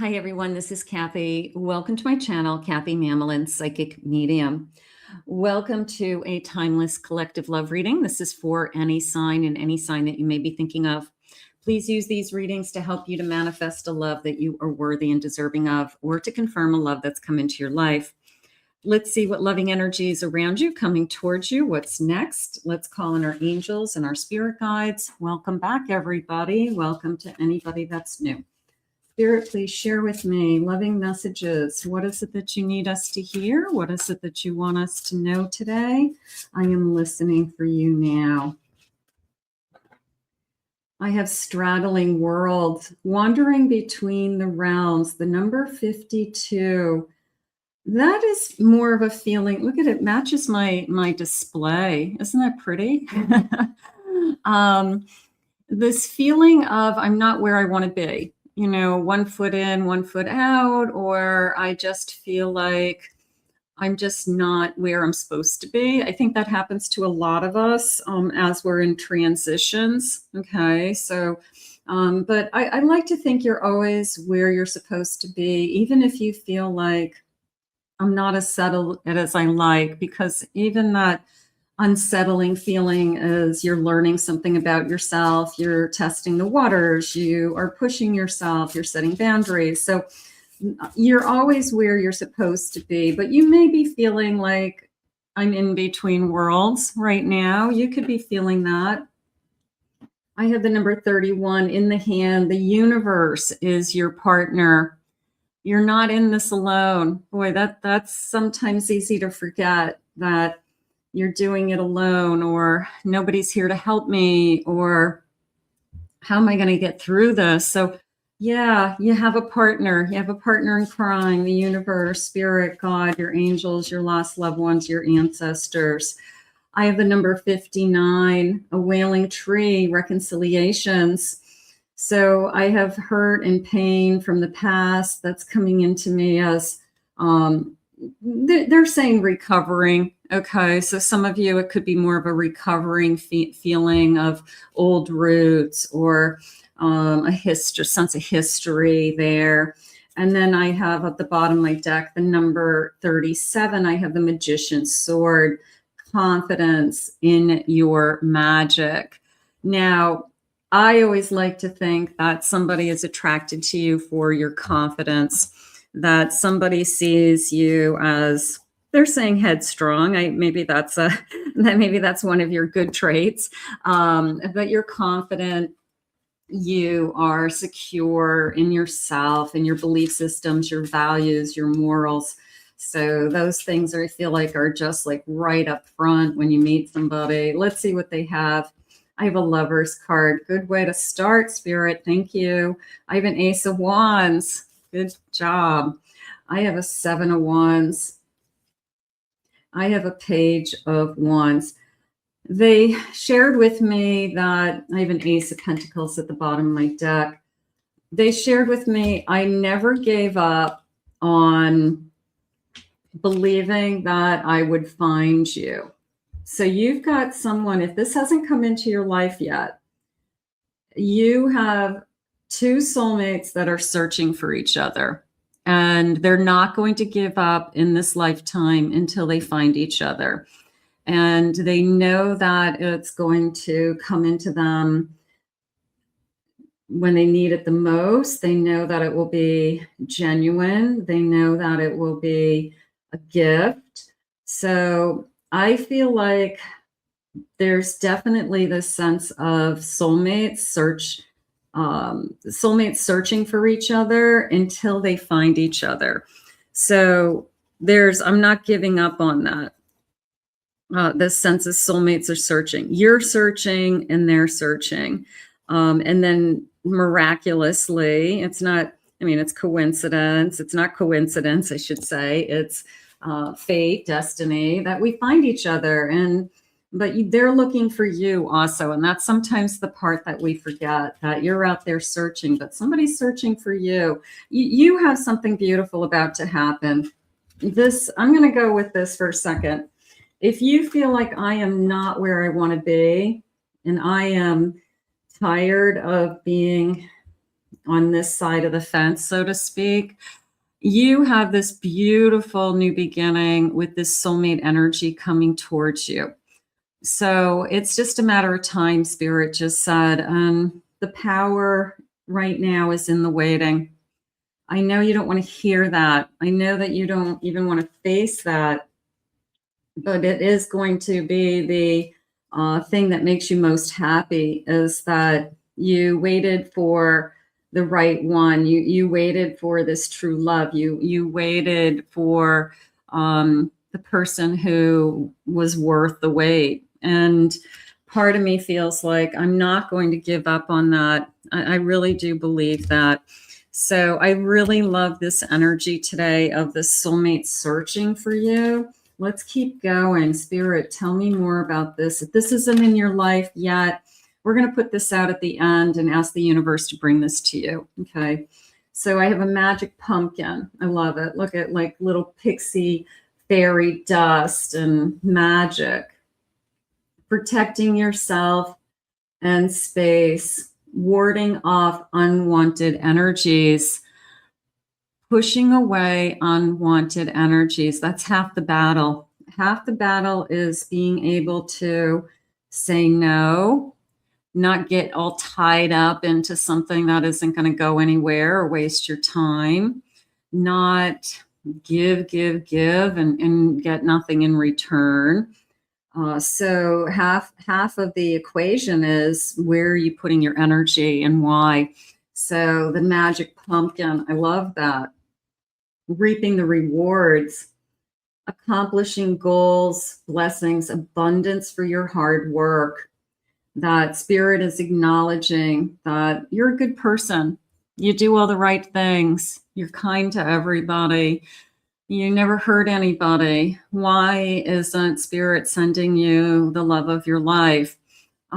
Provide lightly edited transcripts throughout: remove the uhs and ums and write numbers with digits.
Hi, everyone. This is Kathy. Welcome to my channel, Kathy Mamelin, Psychic Medium. Welcome to a timeless collective love reading. This is for any sign and any sign that you may be thinking of. Please use these readings to help you to manifest a love that you are worthy and deserving of, or to confirm a love that's come into your life. Let's see what loving energy is around you, coming towards you. What's next? Let's call in our angels and our spirit guides. Welcome back, everybody. Welcome to anybody that's new. Spirit, please share with me loving messages. What is it that you need us to hear? What is it that you want us to know today? I am listening for you now. I have straddling worlds, wandering between the realms, the number 52. That is more of a feeling. Look at it, matches my display. Isn't that pretty? This feeling of I'm not where I want to be. You know, 1 foot in, 1 foot out, or I just feel like I'm just not where I'm supposed to be. I think that happens to a lot of us as we're in transitions. Okay, so, but I like to think you're always where you're supposed to be, even if you feel like I'm not as settled as I like, because even that unsettling feeling is you're learning something about yourself, you're testing the waters, you are pushing yourself, you're setting boundaries. So you're always where you're supposed to be, but you may be feeling like I'm in between worlds right now. You could be feeling that. I have the number 31 in the hand. The universe is your partner. You're not in this alone. Boy, that's sometimes easy to forget, that you're doing it alone, or nobody's here to help me, or how am I going to get through this? So yeah, you have a partner. You have a partner in crime, the universe, spirit, God, your angels, your lost loved ones, your ancestors. I have the number 59, a wailing tree, reconciliations. So I have hurt and pain from the past that's coming into me as they're saying recovering. Okay, so some of you, it could be more of a recovering feeling of old roots, or a sense of history there. And then I have at the bottom of my deck the number 37. I have the Magician's Sword, confidence in your magic. Now, I always like to think that somebody is attracted to you for your confidence, that somebody sees you as, they're saying headstrong. Maybe that's one of your good traits, but you're confident. You are secure in yourself and your belief systems, your values, your morals. So those things I feel like are just like right up front when you meet somebody. Let's see what they have. I have a Lover's card. Good way to start, Spirit. Thank you. I have an Ace of Wands. Good job. I have a 7 of Wands. I have a Page of Wands. They shared with me that I have an Ace of Pentacles at the bottom of my deck. They shared with me I never gave up on believing that I would find you. So you've got someone, if this hasn't come into your life yet, you have 2 soulmates that are searching for each other. And they're not going to give up in this lifetime until they find each other. And they know that it's going to come into them when they need it the most. They know that it will be genuine. They know that it will be a gift. So I feel like there's definitely this sense of soulmates searching for each other until they find each other. So I'm not giving up on that. This sense of soulmates are searching. You're searching and they're searching. And then miraculously, it's coincidence. It's not coincidence, I should say. It's fate, destiny, that we find each other. But they're looking for you also. And that's sometimes the part that we forget, that you're out there searching, but somebody's searching for you. You have something beautiful about to happen. I'm going to go with this for a second. If you feel like I am not where I want to be, and I am tired of being on this side of the fence, so to speak. You have this beautiful new beginning with this soulmate energy coming towards you. So it's just a matter of time, Spirit just said. And the power right now is in the waiting. I know you don't want to hear that. I know that you don't even want to face that. But it is going to be the thing that makes you most happy, is that you waited for the right one. You waited for this true love. You waited for the person who was worth the wait. And part of me feels like I'm not going to give up on that. I really do believe that. So I really love this energy today of the soulmate searching for you. Let's keep going. Spirit, tell me more about this. If this isn't in your life yet, we're going to put this out at the end and ask the universe to bring this to you. Okay. So I have a magic pumpkin. I love it. Look at like little pixie fairy dust and magic. Protecting yourself and space, warding off unwanted energies, pushing away unwanted energies. That's half the battle. Half the battle is being able to say no, not get all tied up into something that isn't going to go anywhere or waste your time, not give, and get nothing in return. So half of the equation is where are you putting your energy and why. So the magic pumpkin, I love that. Reaping the rewards, accomplishing goals, blessings, abundance for your hard work. That Spirit is acknowledging that you're a good person. You do all the right things. You're kind to everybody. You never hurt anybody. Why isn't Spirit sending you the love of your life?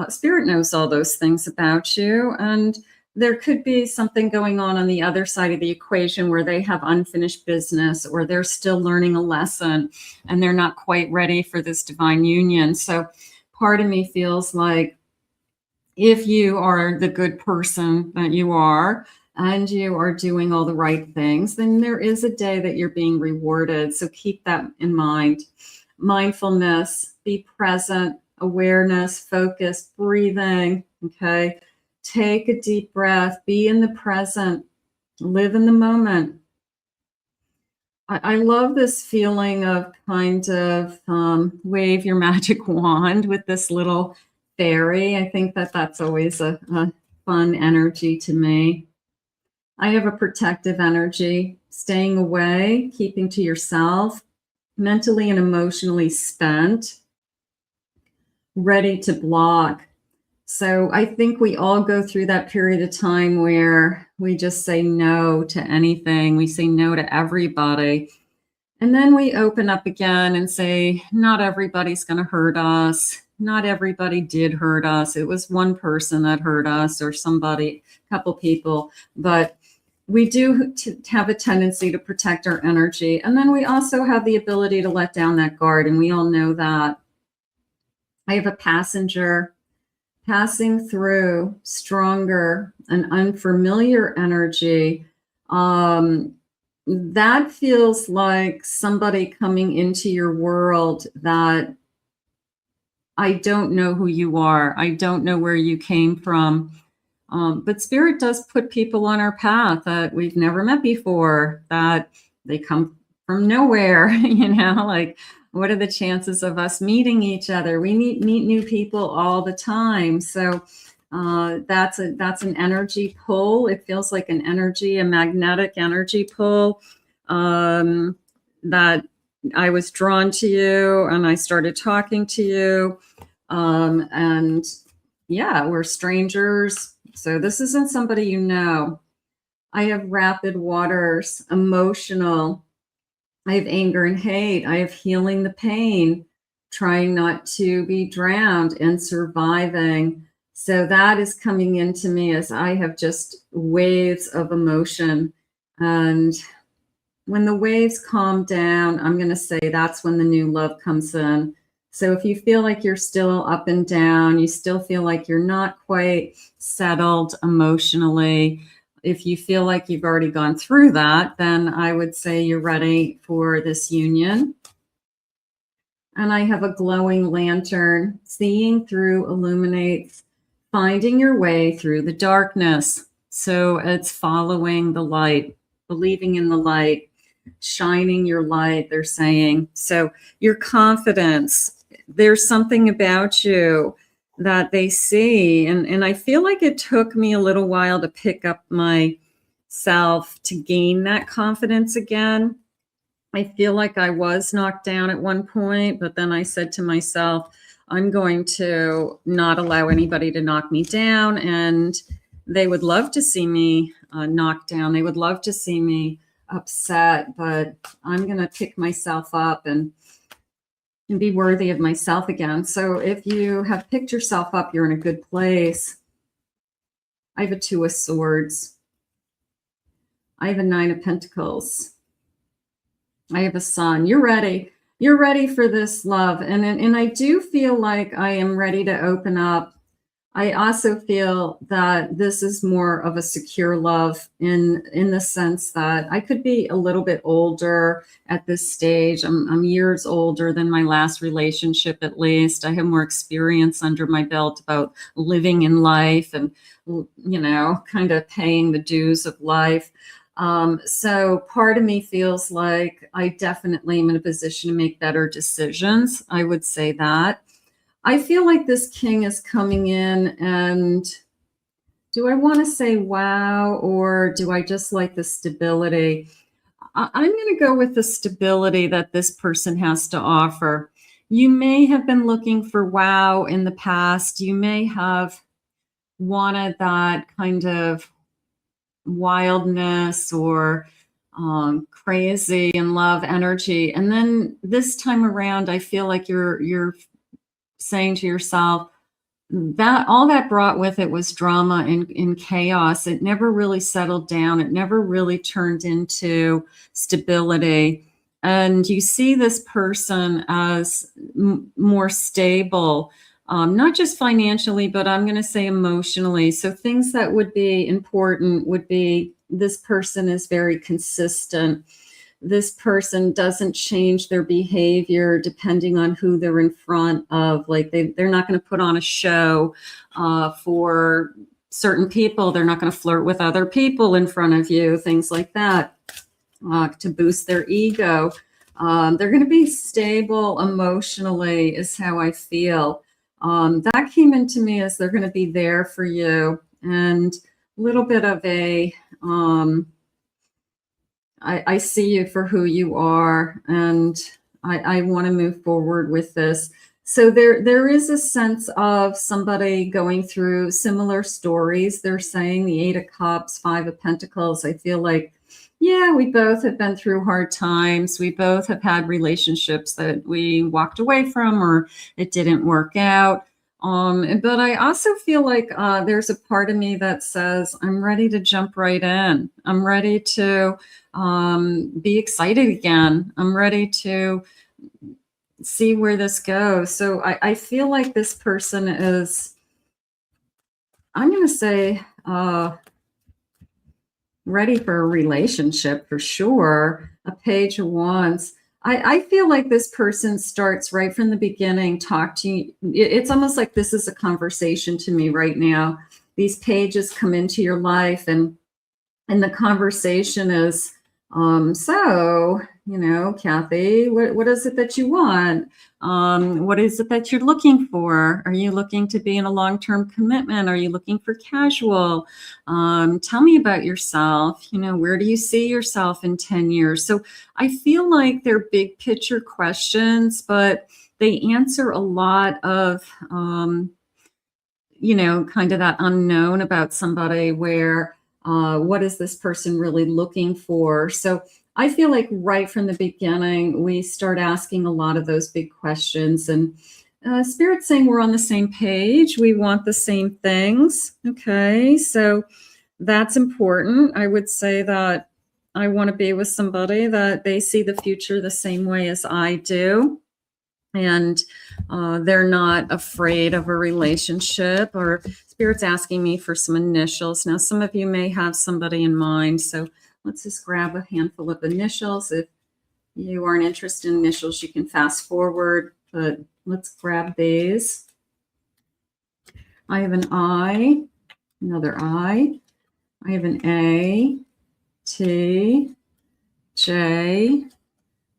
Spirit knows all those things about you. And there could be something going on the other side of the equation where they have unfinished business, or they're still learning a lesson and they're not quite ready for this divine union. So part of me feels like if you are the good person that you are, and you are doing all the right things, then there is a day that you're being rewarded. So keep that in mind. Mindfulness, be present, awareness, focus, breathing, okay? Take a deep breath, be in the present, live in the moment. I love this feeling of kind of wave your magic wand with this little fairy. I think that that's always a fun energy to me. I have a protective energy, staying away, keeping to yourself, mentally and emotionally spent, ready to block. So I think we all go through that period of time where we just say no to anything. We say no to everybody. And then we open up again and say, not everybody's going to hurt us. Not everybody did hurt us. It was one person that hurt us, or somebody, a couple people. But we do have a tendency to protect our energy. And then we also have the ability to let down that guard. And we all know that. I have a passenger passing through stronger and unfamiliar energy. That feels like somebody coming into your world that I don't know who you are. I don't know where you came from. But Spirit does put people on our path that we've never met before, that they come from nowhere, like what are the chances of us meeting each other? We meet new people all the time. So that's an energy pull. It feels like an energy, a magnetic energy pull, that I was drawn to you and I started talking to you. And yeah, we're strangers. So this isn't somebody you know. I have rapid waters, emotional. I have anger and hate. I have healing the pain, trying not to be drowned, and surviving. So that is coming into me as I have just waves of emotion. And when the waves calm down, I'm going to say that's when the new love comes in. So if you feel like you're still up and down, you still feel like you're not quite settled emotionally, if you feel like you've already gone through that, then I would say you're ready for this union. And I have a glowing lantern. Seeing through illuminates, finding your way through the darkness. So it's following the light, believing in the light, shining your light, they're saying. So your confidence, there's something about you that they see. And I feel like it took me a little while to pick up myself to gain that confidence again. I feel like I was knocked down at one point, but then I said to myself, I'm going to not allow anybody to knock me down. And they would love to see me knocked down. They would love to see me upset, but I'm going to pick myself up and be worthy of myself again. So if you have picked yourself up, you're in a good place. I have a 2 of Swords. I have a 9 of Pentacles. I have a Sun. You're ready. You're ready for this love. And I do feel like I am ready to open up. I also feel that this is more of a secure love in the sense that I could be a little bit older at this stage. I'm years older than my last relationship, at least. I have more experience under my belt about living in life and, you know, kind of paying the dues of life. So part of me feels like I definitely am in a position to make better decisions. I would say that. I feel like this king is coming in, and do I want to say wow, or do I just like the stability? I'm going to go with the stability that this person has to offer. You may have been looking for wow in the past. You may have wanted that kind of wildness or crazy in love energy. And then this time around, I feel like you're saying to yourself that all that brought with it was drama and chaos. It never really settled down. It never really turned into stability. And you see this person as more stable, not just financially, but I'm going to say emotionally. So things that would be important would be this person is very consistent. This person doesn't change their behavior depending on who they're in front of. Like they're not going to put on a show for certain people. They're not going to flirt with other people in front of you, things like that, to boost their ego. They're going to be stable emotionally is how I feel. That came into me as they're going to be there for you, and a little bit of a I see you for who you are, and I want to move forward with this. So there is a sense of somebody going through similar stories. They're saying the 8 of Cups, 5 of Pentacles. I feel like, yeah, we both have been through hard times. We both have had relationships that we walked away from or it didn't work out. But I also feel like there's a part of me that says, I'm ready to jump right in. I'm ready to be excited again. I'm ready to see where this goes. So I feel like this person is, I'm going to say, ready for a relationship for sure. A Page of Wands. I feel like this person starts right from the beginning, talk to you. It's almost like this is a conversation to me right now. These pages come into your life, and the conversation is, so, you know, Kathy, what is it that you want? What is it that you're looking for? Are you looking to be in a long-term commitment? Are you looking for casual? Tell me about yourself. You know, where do you see yourself in 10 years? So I feel like they're big picture questions, but they answer a lot of, you know, kind of that unknown about somebody where, what is this person really looking for? So I feel like right from the beginning, we start asking a lot of those big questions, and Spirit's saying we're on the same page. We want the same things. Okay, so that's important. I would say that I want to be with somebody that they see the future the same way as I do. and they're not afraid of a relationship, or Spirit's asking me for some initials. Now, some of you may have somebody in mind, so let's just grab a handful of initials. If you aren't interested in initials, you can fast forward, but let's grab these. I have an I, another I have an A, T, J,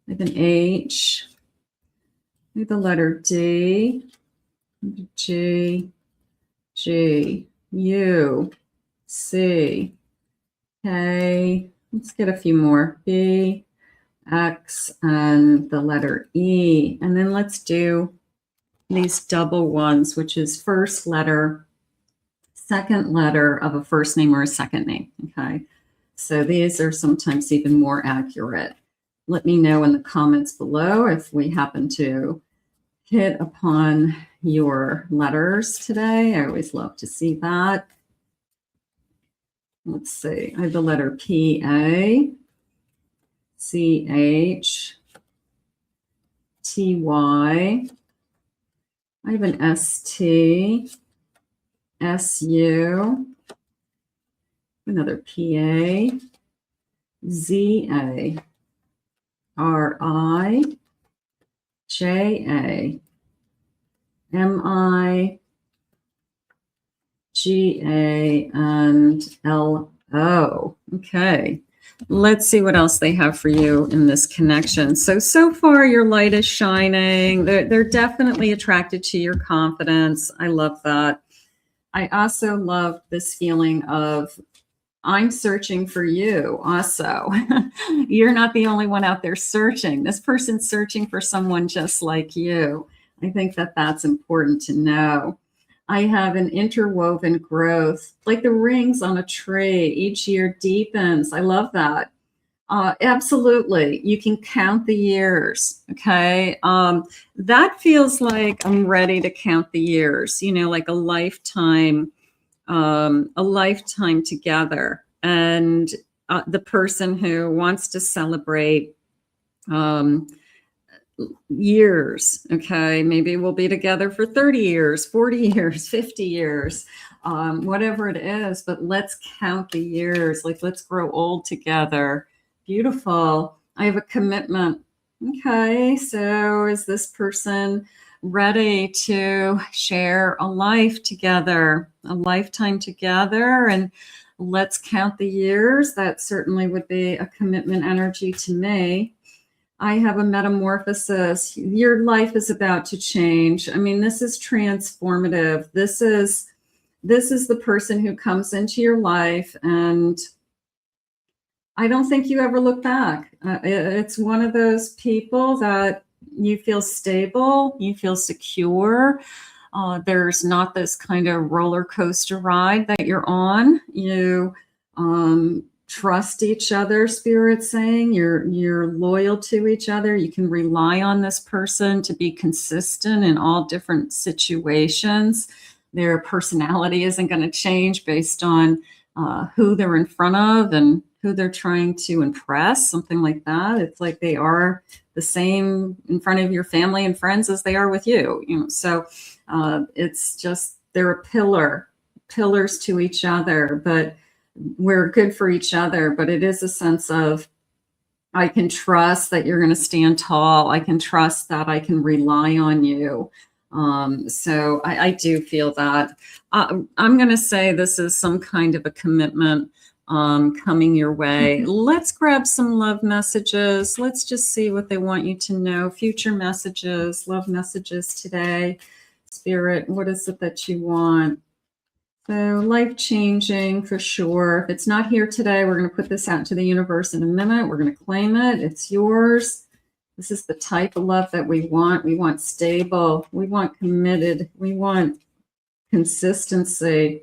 I have an H, I have the letter D, G, G, U, C, K, let's get a few more, B, X, and the letter E. And then let's do these double ones, which is first letter, second letter of a first name or a second name, okay? So these are sometimes even more accurate. Let me know in the comments below if we happen to hit upon your letters today. I always love to see that. Let's see, I have the letter P, A, C, H, T, Y. I have an S, T, S, U, another P, A, Z, A, R, I, J, A, M, I, G, A, and L, O. Okay. Let's see what else they have for you in this connection. So far your light is shining. They're definitely attracted to your confidence. I love that. I also love this feeling of I'm searching for you also. You're not the only one out there searching. This person's searching for someone just like you. I think that that's important to know. I have an interwoven growth, like the rings on a tree. Each year deepens. I love that. Absolutely. You can count the years. Okay. That feels like I'm ready to count the years, you know, like a lifetime together. And the person who wants to celebrate years, okay, maybe we'll be together for 30 years, 40 years, 50 years, whatever it is, but let's count the years, like let's grow old together. Beautiful. I have a commitment. Okay, so is this person ready to share a life together, a lifetime together? And let's count the years. That certainly would be a commitment energy to me. I have a metamorphosis. Your life is about to change. I mean, this is transformative. This is the person who comes into your life, and I don't think you ever look back. It's one of those people that you feel stable, you feel secure. There's not this kind of roller coaster ride that you're on. You trust each other, Spirit's saying. You're loyal to each other. You can rely on this person to be consistent in all different situations. Their personality isn't going to change based on who they're in front of and who they're trying to impress, something like that. It's like they are the same in front of your family and friends as they are with you. You know, so it's just they're a pillars to each other, but we're good for each other. But it is a sense of I can trust that you're going to stand tall. I can trust that I can rely on you. So I do feel that. I'm going to say this is some kind of a commitment coming your way. Let's grab some love messages. Let's just see what they want you to know. Future messages, love messages today. Spirit, what is it that you want? So life-changing for sure. If it's not here today, we're going to put this out into the universe in a minute. We're going to claim it. It's yours. This is the type of love that we want. We want stable. We want committed. We want consistency.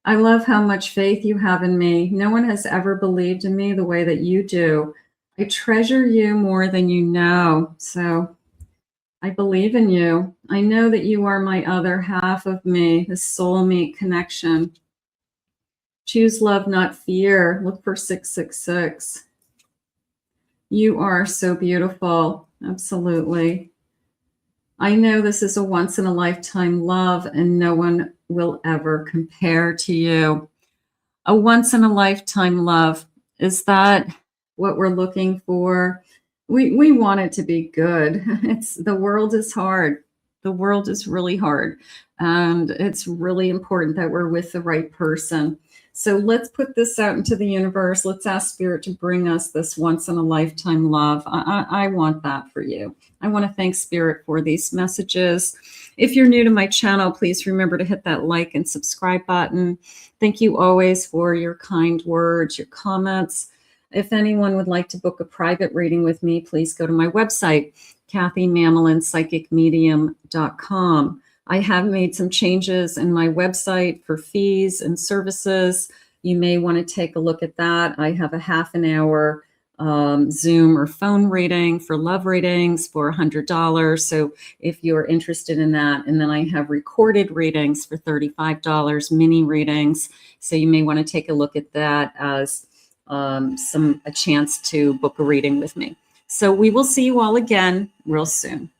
I love how much faith you have in me. No one has ever believed in me the way that you do. I treasure you more than you know. So I believe in you. I know that you are my other half of me, the soulmate connection. Choose love, not fear. Look for 666. You are so beautiful. Absolutely. I know this is a once in a lifetime love and no one will ever compare to you. A once in a lifetime love. Is that what we're looking for? We want it to be good. The world is hard. The world is really hard. And it's really important that we're with the right person. So let's put this out into the universe. Let's ask Spirit to bring us this once in a lifetime love. I want that for you. I want to thank Spirit for these messages. If you're new to my channel, please remember to hit that like and subscribe button. Thank you always for your kind words, your comments. If anyone would like to book a private reading with me, please go to my website, KathyMammelinPsychicMedium.com. I have made some changes in my website for fees and services. You may want to take a look at that. I have a half an hour Zoom or phone reading for love readings for $100. So if you're interested in that, and then I have recorded readings for $35, mini readings. So you may want to take a look at that as a chance to book a reading with me. So we will see you all again real soon.